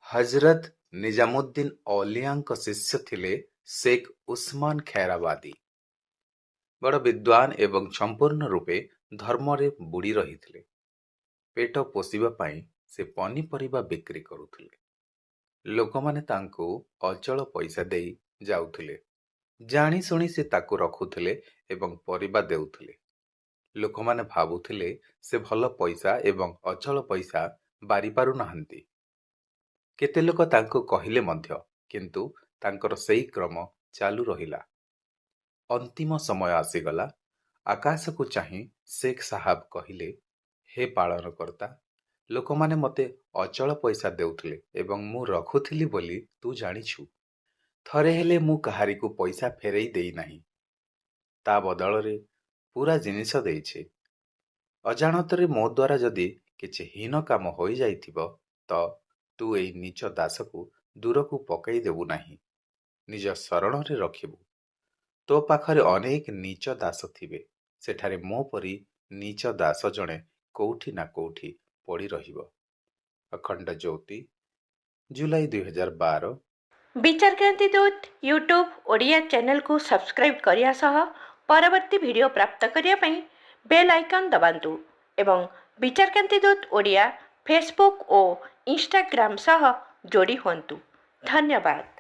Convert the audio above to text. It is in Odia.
ହଜରତ ନିଜାମୁଦ୍ଦିନ ଔଲିଆଙ୍କ ଶିଷ୍ୟ ଥିଲେ ଶେଖ୍ ଉସ୍ମାନ ଖୈରାବାଦୀ। ବଡ଼ ବିଦ୍ୱାନ ଏବଂ ସମ୍ପୂର୍ଣ୍ଣ ରୂପେ ଧର୍ମରେ ବୁଡ଼ି ରହିଥିଲେ। ପେଟ ପୋଷିବା ପାଇଁ ସେ ପନିପରିବା ବିକ୍ରି କରୁଥିଲେ। ଲୋକମାନେ ତାଙ୍କୁ ଅଚଳ ପଇସା ଦେଇ ଯାଉଥିଲେ। ଜାଣିଶୁଣି ସେ ତାକୁ ରଖୁଥିଲେ ଏବଂ ପରିବା ଦେଉଥିଲେ। ଲୋକମାନେ ଭାବୁଥିଲେ ସେ ଭଲ ପଇସା ଏବଂ ଅଚଳ ପଇସା ବାରିପାରୁ ନାହାନ୍ତି। କେତେ ଲୋକ ତାଙ୍କୁ କହିଲେ ମଧ୍ୟ, କିନ୍ତୁ ତାଙ୍କର ସେଇ କ୍ରମ ଚାଲୁ ରହିଲା। ଅନ୍ତିମ ସମୟ ଆସିଗଲା। ଆକାଶକୁ ଚାହିଁ ଶେଖ୍ ସାହାବ କହିଲେ, ହେ ପାଳନକର୍ତ୍ତା, ଲୋକମାନେ ମୋତେ ଅଚଳ ପଇସା ଦେଉଥିଲେ ଏବଂ ମୁଁ ରଖୁଥିଲି ବୋଲି ତୁ ଜାଣିଛୁ। ଥରେ ହେଲେ ମୁଁ କାହାରିକୁ ପଇସା ଫେରେଇ ଦେଇନାହିଁ। ତା ବଦଳରେ ପୂରା ଜିନିଷ ଦେଇଛି। ଅଜାଣତରେ ମୋ ଦ୍ୱାରା ଯଦି କିଛି ହୀନ କାମ ହୋଇଯାଇଥିବ ତ ତୁ ଏଇ ନୀଚ ଦାସକୁ ଦୂରକୁ ପକାଇ ଦେବୁ ନାହିଁ, ନିଜ ଶରଣରେ ରଖିବୁ। ତୋ ପାଖରେ ଅନେକ ନୀଚ ଦାସ ଥିବେ। ସେଠାରେ ମୋ ପରି ନୀଚ ଦାସ ଜଣେ କୋଉଠି ନା କୋଉଠି ପଡ଼ି ରହିବ। ଅଖଣ୍ଡ ଜ୍ୟୋତି, ଜୁଲାଇ 2012। ବିଚାରକ୍ରାନ୍ତି ଦୂତ ୟୁଟ୍ୟୁବ ଓଡ଼ିଆ ଚ୍ୟାନେଲକୁ ସବସ୍କ୍ରାଇବ୍ କରିବା ସହ ପରବର୍ତ୍ତୀ ଭିଡ଼ିଓ ପ୍ରାପ୍ତ କରିବା ପାଇଁ ବେଲ୍ ଆଇକନ୍ ଦବାନ୍ତୁ ଏବଂ ବିଚାରକ୍ରାନ୍ତି ଦୂତ ଓଡ଼ିଆ ଫେସବୁକ୍ ଓ ଇନଷ୍ଟାଗ୍ରାମ ସହ ଯୋଡ଼ି ହୁଅନ୍ତୁ। ଧନ୍ୟବାଦ।